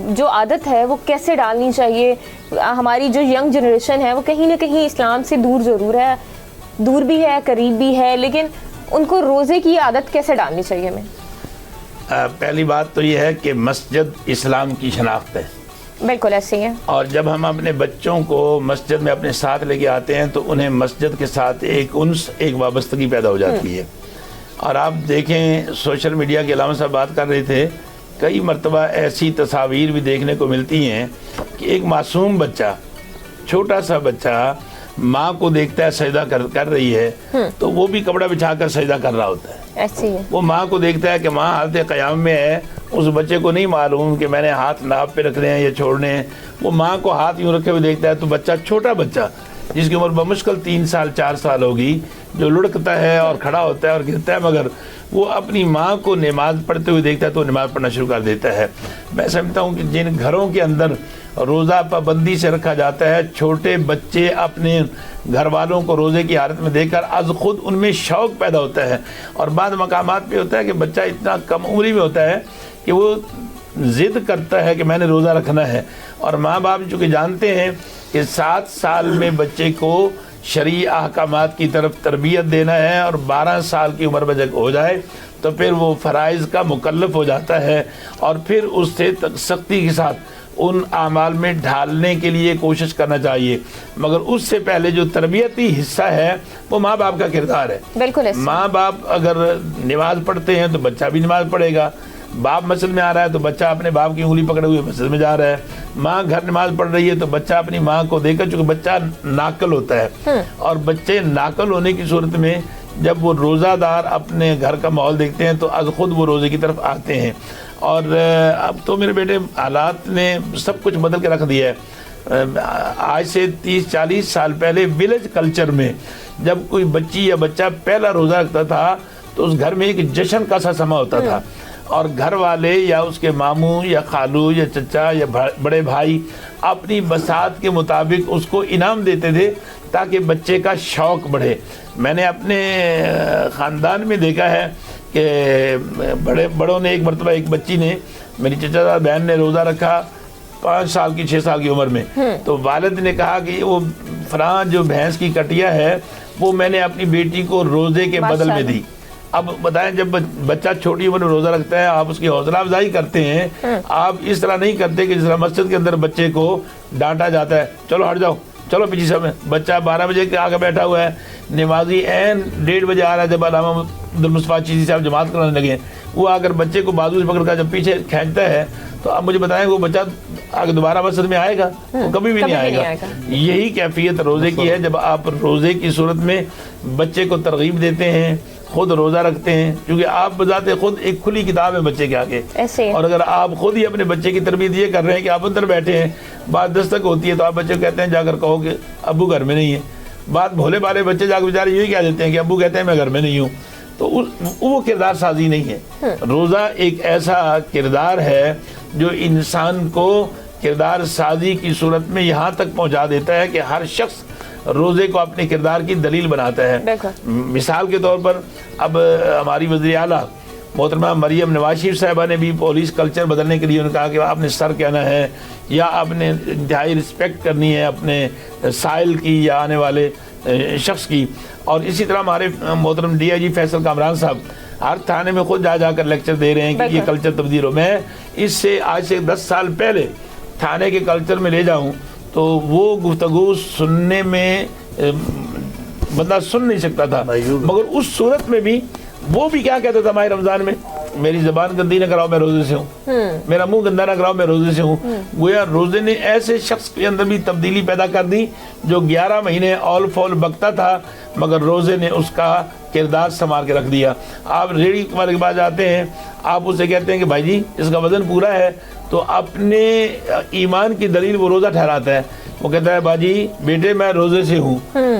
جو عادت ہے وہ کیسے ڈالنی چاہیے؟ ہماری جو ینگ جنریشن ہے وہ کہیں نہ کہیں اسلام سے دور ضرور ہے، دور بھی ہے، قریب بھی ہے، لیکن ان کو روزے کی عادت کیسے ڈالنی چاہیے ہمیں؟ پہلی بات تو یہ ہے کہ مسجد اسلام کی شناخت ہے، بالکل ایسے ہی ہے۔ اور جب ہم اپنے بچوں کو مسجد میں اپنے ساتھ لے کے آتے ہیں تو انہیں مسجد کے ساتھ ایک انس، ایک وابستگی پیدا ہو جاتی ہے۔ اور آپ دیکھیں، سوشل میڈیا کے علامہ صاحب بات کر رہے تھے، کئی مرتبہ ایسی تصاویر بھی دیکھنے کو ملتی ہیں کہ ایک معصوم بچہ، چھوٹا سا بچہ ماں کو دیکھتا ہے سجدہ کر رہی ہے تو وہ بھی کپڑا بچھا کر سجدہ کر رہا ہوتا ہے۔ ایسے ہی ہے، وہ ماں کو دیکھتا ہے کہ ماں حالت قیام میں ہے اس بچے کو نہیں معلوم کہ میں نے ہاتھ ناپ پہ رکھنے ہیں یا چھوڑنے ہیں. وہ ماں کو ہاتھ یوں رکھے ہوئے دیکھتا ہے تو بچہ, چھوٹا بچہ جس کی عمر بمشکل 3 سال 4 سال ہوگی, جو لڑکتا ہے اور کھڑا ہوتا ہے اور گرتا ہے, مگر وہ اپنی ماں کو نماز پڑھتے ہوئے دیکھتا ہے تو نماز پڑھنا شروع کر دیتا ہے. میں سمجھتا ہوں کہ جن گھروں کے اندر روزہ پابندی سے رکھا جاتا ہے, چھوٹے بچے اپنے گھر والوں کو روزے کی حالت میں دیکھ کر از خود ان میں شوق پیدا ہوتا ہے. اور بعض مقامات پہ ہوتا ہے کہ بچہ اتنا کم عمری میں ہوتا ہے کہ وہ ضد کرتا ہے کہ میں نے روزہ رکھنا ہے, اور ماں باپ چونکہ جانتے ہیں کہ 7 سال میں بچے کو شرعی احکامات کی طرف تربیت دینا ہے اور 12 سال کی عمر میں جب ہو جائے تو پھر وہ فرائض کا مکلف ہو جاتا ہے, اور پھر اس سے سختی کے ساتھ ان اعمال میں ڈھالنے کے لیے کوشش کرنا چاہیے. مگر اس سے پہلے جو تربیتی حصہ ہے وہ ماں باپ کا کردار ہے. بالکل. ماں باپ اگر نماز پڑھتے ہیں تو بچہ بھی نماز پڑھے گا. باپ مسجد میں آ رہا ہے تو بچہ اپنے باپ کی انگلی پکڑے ہوئے مسجد میں جا رہا ہے. ماں گھر نماز پڑھ رہی ہے تو بچہ اپنی ماں کو دیکھ کر, چونکہ بچہ ناقل ہوتا ہے, اور بچے ناقل ہونے کی صورت میں جب وہ روزہ دار اپنے گھر کا ماحول دیکھتے ہیں تو از خود وہ روزے کی طرف آتے ہیں. اور اب تو میرے بیٹے حالات نے سب کچھ بدل کے رکھ دیا ہے. آج سے 30-40 سال پہلے ولیج کلچر میں جب کوئی بچی یا بچہ پہلا روزہ رکھتا تھا تو اس گھر میں ایک جشن کا سا سما ہوتا تھا, اور گھر والے یا اس کے ماموں یا خالو یا چچا یا بڑے بھائی اپنی بساط کے مطابق اس کو انعام دیتے تھے تاکہ بچے کا شوق بڑھے. میں نے اپنے خاندان میں دیکھا ہے کہ بڑوں نے, ایک مرتبہ ایک بچی نے, میری چچا بہن نے روزہ رکھا 5 سال کی 6 سال کی عمر میں, تو والد نے کہا کہ وہ فلاں جو بھینس کی کٹیا ہے وہ میں نے اپنی بیٹی کو روزے کے بدل میں دی. اب بتائیں, جب بچہ چھوٹی عمر میں روزہ رکھتا ہے آپ اس کی حوصلہ افزائی کرتے ہیں, آپ اس طرح نہیں کرتے کہ جس طرح مسجد کے اندر بچے کو ڈانٹا جاتا ہے, چلو ہٹ جاؤ, چلو پیچھے سب. بچہ 12 بجے کے آگے بیٹھا ہوا ہے, نمازی عین 1:30 بجے آ رہا ہے جب علامہ عبدالمصطفیٰ چیزی صاحب جماعت کرانے لگے, وہ آ کر بچے کو بازو سے پکڑ کر جب پیچھے کھینچتا ہے تو اب مجھے بتائیں وہ بچہ آگے دوبارہ مسجد میں آئے گا؟ وہ کبھی بھی نہیں آئے گا. یہی کیفیت روزے کی ہے. جب آپ روزے کی صورت میں بچے کو ترغیب دیتے ہیں, خود روزہ رکھتے ہیں, کیونکہ آپ بذات خود ایک کھلی کتاب ہے بچے کے آگے, اور اگر آپ خود ہی اپنے بچے کی تربیت یہ کر رہے ہیں کہ آپ اندر بیٹھے ہیں, بات دستک ہوتی ہے تو آپ بچے کو کہتے ہیں جا کر کہو کہ ابو گھر میں نہیں ہے. بات بھولے بھالے بچے جا کر بیچارے یہی کہہ دیتے ہیں کہ ابو کہتے ہیں میں گھر میں نہیں ہوں, تو وہ کردار سازی نہیں ہے. روزہ ایک ایسا کردار ہے جو انسان کو کردار سازی کی صورت میں یہاں تک پہنچا دیتا ہے کہ ہر شخص روزے کو اپنے کردار کی دلیل بناتا ہے. مثال کے طور پر اب ہماری وزیر اعلیٰ محترمہ مریم نواز شریف صاحبہ نے بھی پولیس کلچر بدلنے کے لیے انہوں نے کہا کہ آپ نے سر کہنا ہے یا آپ نے انتہائی رسپیکٹ کرنی ہے اپنے سائل کی یا آنے والے شخص کی. اور اسی طرح ہمارے محترم ڈی آئی جی فیصل کامران صاحب ہر تھانے میں خود جا کر لیکچر دے رہے ہیں کہ یہ کلچر تبدیل ہو. میں اس سے آج سے 10 سال پہلے تھانے کے کلچر میں لے جاؤں تو وہ گفتگو سننے میں بندہ سن نہیں سکتا تھا, مگر اس صورت میں بھی وہ بھی کیا کہتا تھا ماہ رمضان میں, میری زبان گندی نہ کراؤ میں روزے سے ہوں, میرا منہ گندا نہ کراؤ میں روزے سے ہوں. گویا روزے نے ایسے شخص کے اندر بھی تبدیلی پیدا کر دی جو 11 مہینے اول فول بکتا تھا, مگر روزے نے اس کا کردار سنوار کے رکھ دیا. آپ ریڑھی والے کے پاس جاتے ہیں, آپ اسے کہتے ہیں کہ بھائی جی اس کا وزن پورا ہے, تو اپنے ایمان کی دلیل وہ روزہ ٹھہراتا ہے. وہ کہتا ہے باجی بیٹے میں روزے سے ہوں.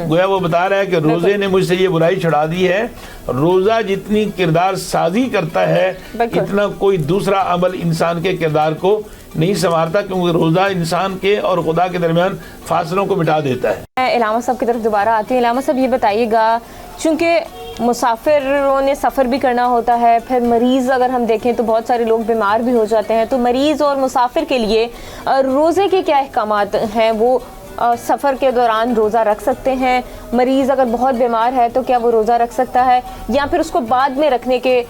گویا وہ بتا رہا ہے کہ روزے نے مجھ سے یہ برائی چھڑا دی ہے. روزہ جتنی کردار سازی کرتا ہے اتنا کوئی دوسرا عمل انسان کے کردار کو نہیں سنوارتا, کیونکہ روزہ انسان کے اور خدا کے درمیان فاصلوں کو مٹا دیتا ہے. علامہ صاحب کی طرف دوبارہ آتی ہیں. علامہ صاحب یہ بتائیے گا, چونکہ مسافروں نے سفر بھی کرنا ہوتا ہے, پھر مریض اگر ہم دیکھیں تو بہت سارے لوگ بیمار بھی ہو جاتے ہیں, تو مریض اور مسافر کے لیے روزے کے کیا احکامات ہیں؟ وہ سفر کے دوران روزہ رکھ سکتے ہیں؟ مریض اگر بہت بیمار ہے تو کیا وہ روزہ رکھ سکتا ہے, یا پھر اس کو بعد میں رکھنے کے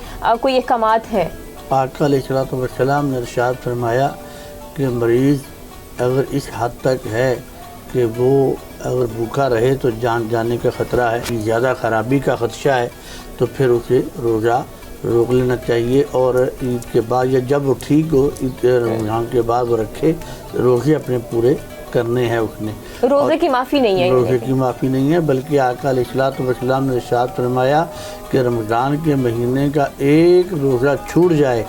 کوئی احکامات ہیں؟ آقا علیہ الصلوۃ والسلام نے ارشاد فرمایا کہ مریض اگر اس حد تک ہے کہ وہ اگر بھوکا رہے تو جان جانے کا خطرہ ہے, زیادہ خرابی کا خدشہ ہے, تو پھر اسے روزہ روک لینا چاہیے, اور عید کے بعد یا جب وہ ٹھیک ہو عید رمضان کے بعد وہ رکھے. روزے اپنے پورے کرنے ہیں اس نے. روزے کی معافی نہیں ہے, روزے کی معافی نہیں ہے, بلکہ آقا علیہ الصلوۃ والسلام نے ارشاد فرمایا کہ رمضان کے مہینے کا ایک روزہ چھوٹ جائے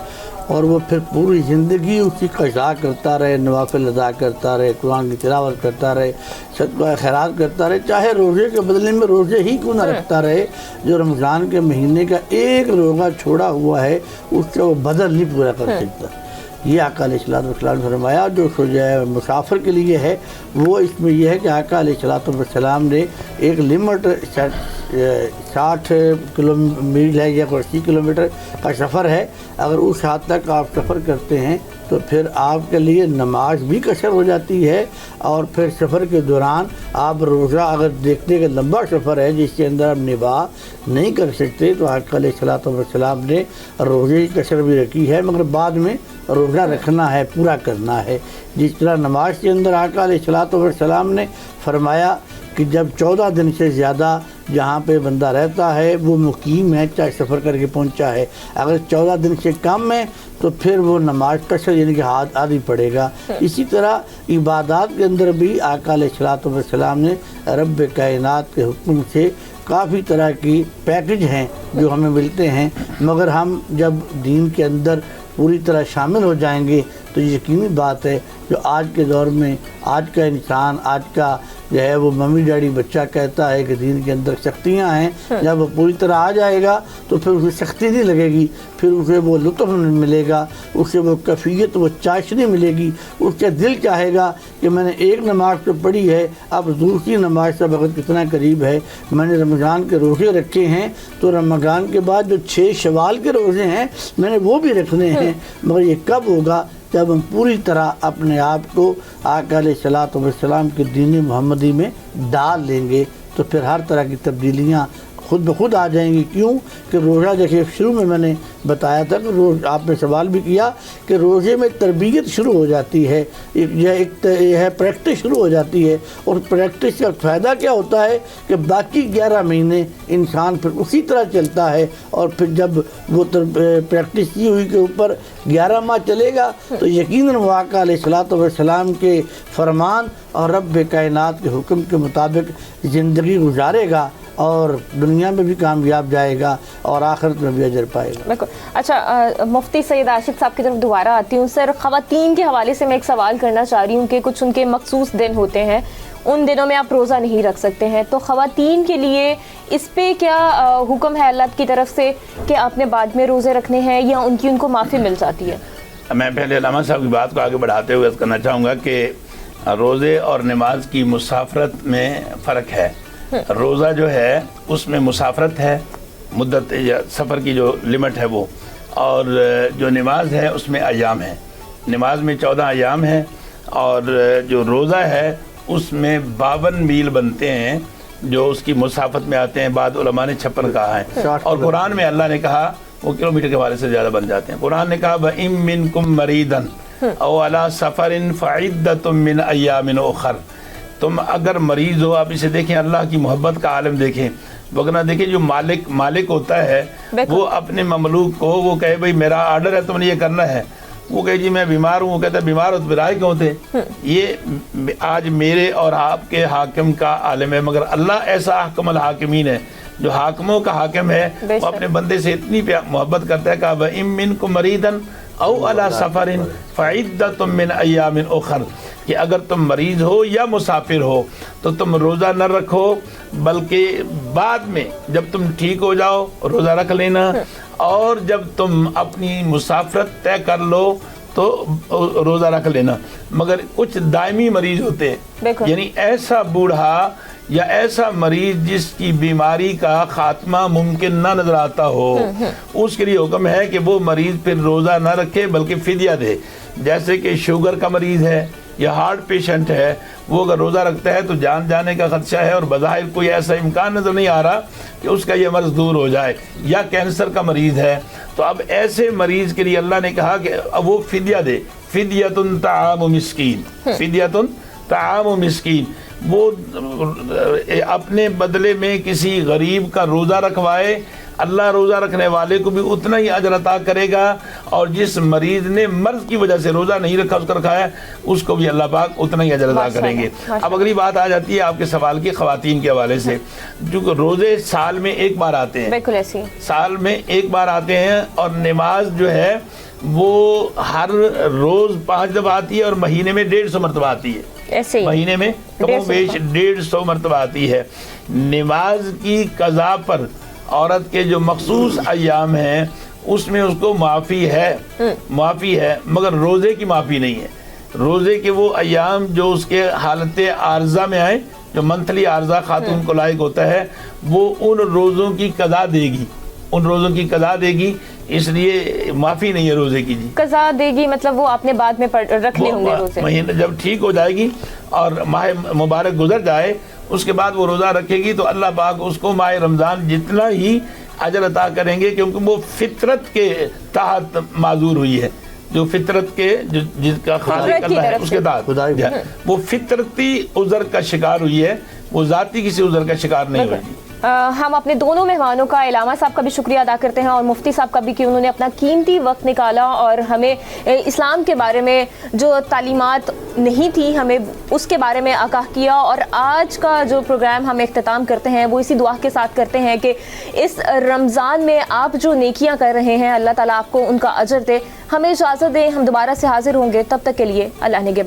اور وہ پھر پوری زندگی اسی کا اجرا کرتا رہے، نوافل ادا کرتا رہے، قرآن کی تلاوت کرتا رہے، صدقہ خیرات کرتا رہے، چاہے روزے کے بدلے میں روزے ہی کیوں نہ رکھتا رہے، جو رمضان کے مہینے کا ایک روزہ چھوڑا ہوا ہے اس کا وہ بدل نہیں پورا کر سکتا۔ یہ آقا علیہ السلام نے فرمایا۔ جو مسافر کے لیے ہے وہ اس میں یہ ہے کہ آقا علیہ السلام نے ایک لمٹ 60 میل ہے یا 80 کلومیٹر کا سفر ہے، اگر اس حد تک آپ سفر کرتے ہیں تو پھر آپ کے لیے نماز بھی قصر ہو جاتی ہے، اور پھر سفر کے دوران آپ روزہ اگر دیکھنے کا لمبا سفر ہے جس کے اندر آپ نباہ نہیں کر سکتے تو آقا علیہ السلام نے روزے کی قصر بھی رکھی ہے، مگر بعد میں روزہ رکھنا ہے، پورا کرنا ہے۔ جس طرح نماز کے اندر آقا علیہ السلام نے فرمایا کہ جب 14 دن سے زیادہ جہاں پہ بندہ رہتا ہے وہ مقیم ہے، چاہے سفر کر کے پہنچا ہے، اگر 14 دن سے کم ہے تو پھر وہ نماز قصر یعنی کہ آدھی پڑے گا۔ اسی طرح عبادات کے اندر بھی آقا علیہ السلام نے رب کائنات کے حکم سے کافی طرح کی پیکج ہیں جو ہمیں ملتے ہیں، مگر ہم جب دین کے اندر پوری طرح شامل ہو جائیں گے تو یقینی بات ہے جو آج کے دور میں آج کا انسان، آج کا جو ہے وہ ممی ڈیڈی بچہ کہتا ہے کہ دین کے اندر سختیاں ہیں، جب وہ پوری طرح آ جائے گا تو پھر اسے سختی نہیں لگے گی، پھر اسے وہ لطف نہیں ملے گا، اسے وہ کیفیت، وہ چاشنی ملے گی، اس کا دل چاہے گا کہ میں نے ایک نماز تو پڑھی ہے، اب دوسری نماز سے وقت کتنا قریب ہے، میں نے رمضان کے روزے رکھے ہیں تو رمضان کے بعد جو 6 شوال کے روزے ہیں میں نے وہ بھی رکھنے ہیں، مگر یہ کب ہوگا؟ جب ہم پوری طرح اپنے آپ کو آقا علیہ السلام کے دین محمدی میں ڈال لیں گے تو پھر ہر طرح کی تبدیلیاں خود بخود آ جائیں گی۔ کیوں کہ روزہ جیسے شروع میں میں نے بتایا تھا کہ آپ نے سوال بھی کیا کہ روزے میں تربیت شروع ہو جاتی ہے، یہ ہے پریکٹس شروع ہو جاتی ہے، اور پریکٹس کا فائدہ کیا ہوتا ہے کہ باقی 11 مہینے انسان پھر اسی طرح چلتا ہے، اور پھر جب وہ پریکٹس کی ہوئی کے اوپر 11 ماہ چلے گا تو یقیناً وہ آقا علیہ السلام کے فرمان اور رب کائنات کے حکم کے مطابق زندگی گزارے گا، اور دنیا میں بھی کامیاب جائے گا اور آخرت میں بھی اجر پائے گا۔ بالکل۔ اچھا، مفتی سید عاشق صاحب کی طرف دوبارہ آتی ہوں۔ سر، خواتین کے حوالے سے میں ایک سوال کرنا چاہ رہی ہوں کہ کچھ ان کے مخصوص دن ہوتے ہیں، ان دنوں میں آپ روزہ نہیں رکھ سکتے ہیں، تو خواتین کے لیے اس پہ کیا حکم ہے اللہ کی طرف سے کہ آپ نے بعد میں روزے رکھنے ہیں یا ان کو معافی مل جاتی ہے؟ میں پہلے علامہ صاحب کی بات کو آگے بڑھاتے ہوئے عرض کرنا چاہوں گا کہ روزے اور نماز کی مسافرت میں فرق ہے۔ روزہ جو ہے اس میں مسافرت ہے، مدت یا سفر کی جو لمٹ ہے وہ، اور جو نماز ہے اس میں ایام ہے۔ نماز میں 14 ایام ہیں، اور جو روزہ ہے اس میں 52 میل بنتے ہیں جو اس کی مسافت میں آتے ہیں، بعد علماء نے 56 کہا ہے، اور قرآن میں اللہ نے کہا وہ کلومیٹر کے حوالے سے زیادہ بن جاتے ہیں۔ قرآن نے کہا وَإِن مِّنكُم مَّرِيضًا أَوْ عَلَىٰ سَفَرٍ فَعِدَّةٌ مِّنْ أَيَّامٍ أُخَرَ، تم اگر مریض ہو، آپ اسے دیکھیں، اللہ کی محبت کا عالم دیکھیں، وگرنہ دیکھیں جو مالک ہوتا ہے وہ اپنے مملوک کو وہ کہے بھئی میرا آرڈر ہے تم نے یہ کرنا ہے، وہ کہے جی میں بیمار ہوں، وہ کہتا ہے بیمار ہو تو پھر آئے کیوں تھے؟ یہ آج میرے اور آپ کے حاکم کا عالم ہے، مگر اللہ ایسا حاکم الحاکمین ہے جو حاکموں کا حاکم ہے، وہ اپنے بندے سے اتنی محبت کرتا ہے کہ وَإِن مِّنكُم مَّرِيضًا أَوْ عَلَىٰ سَفَرٍ فَعِدَّةٌ مِّنْ أَيَّامٍ أُخَرَ، کہ اگر تم مریض ہو یا مسافر ہو تو تم روزہ نہ رکھو، بلکہ بعد میں جب تم ٹھیک ہو جاؤ روزہ رکھ لینا، اور جب تم اپنی مسافرت طے کر لو تو روزہ رکھ لینا۔ مگر کچھ دائمی مریض ہوتے ہیں، یعنی ایسا بوڑھا یا ایسا مریض جس کی بیماری کا خاتمہ ممکن نہ نظر آتا ہو، اس کے لیے حکم ہے کہ وہ مریض پھر روزہ نہ رکھے بلکہ فدیہ دے۔ جیسے کہ شوگر کا مریض ہے یا ہارٹ پیشنٹ ہے، وہ اگر روزہ رکھتا ہے تو جان جانے کا خدشہ ہے، اور بظاہر کوئی ایسا امکان نظر نہیں آ رہا کہ اس کا یہ مرض دور ہو جائے، یا کینسر کا مریض ہے، تو اب ایسے مریض کے لیے اللہ نے کہا کہ اب وہ فدیہ دے، فدیۃ طعام مسکین، فدیۃ طعام مسکین، وہ اپنے بدلے میں کسی غریب کا روزہ رکھوائے، اللہ روزہ رکھنے والے کو بھی اتنا ہی اجر عطا کرے گا، اور جس مریض نے مرض کی وجہ سے روزہ نہیں رکھا، اس کا رکھا ہے، اس کو بھی اللہ پاک اتنا ہی اجر عطا کریں گے۔ اب اگلی بات آ جاتی ہے آپ کے سوال کی خواتین کے حوالے سے، جو روزے سال میں ایک بار آتے ہیں، بالکل ایسی سال میں ایک بار آتے ہیں، اور نماز جو ہے وہ ہر روز 5 دفعہ آتی ہے اور مہینے میں 150 مرتبہ آتی ہے. ایسے ہی مہینے میں کم و بیش 150 مرتبہ آتی ہے. نماز کی قضا پر عورت کے جو مخصوص ایام ہیں اس میں اس کو معافی ہے مگر روزے کی معافی نہیں ہے. روزے کے وہ ایام جو اس کے حالت عارضہ میں آئے, جو منتھلی عارضہ خاتون کو لائق ہوتا ہے, وہ ان روزوں کی قضا دے گی, اس لیے معافی نہیں ہے روزے کی. جی قضا دے گی مطلب وہ آپ نے بعد میں رکھنے ہوں گے روزے. مہینہ جب ٹھیک ہو جائے گی اور ماہ مبارک گزر جائے اس کے بعد وہ روزہ رکھے گی تو اللہ پاک اس کو ماہ رمضان جتنا ہی اجر عطا کریں گے, کیونکہ وہ فطرت کے تحت معذور ہوئی ہے. جو فطرت کے جس کا خالق اللہ ہے اس کے تحت وہ فطرتی عذر کا شکار ہوئی ہے, وہ ذاتی کسی عذر کا شکار نہیں ہوئی. ہم اپنے دونوں مہمانوں کا, علامہ صاحب کا بھی شکریہ ادا کرتے ہیں اور مفتی صاحب کا بھی کہ انہوں نے اپنا قیمتی وقت نکالا اور ہمیں اسلام کے بارے میں جو تعلیمات نہیں تھی ہمیں اس کے بارے میں آگاہ کیا. اور آج کا جو پروگرام ہم اختتام کرتے ہیں وہ اسی دعا کے ساتھ کرتے ہیں کہ اس رمضان میں آپ جو نیکیاں کر رہے ہیں اللہ تعالیٰ آپ کو ان کا اجر دے. ہمیں اجازت دیں, ہم دوبارہ سے حاضر ہوں گے, تب تک کے لیے اللہ نگہبان.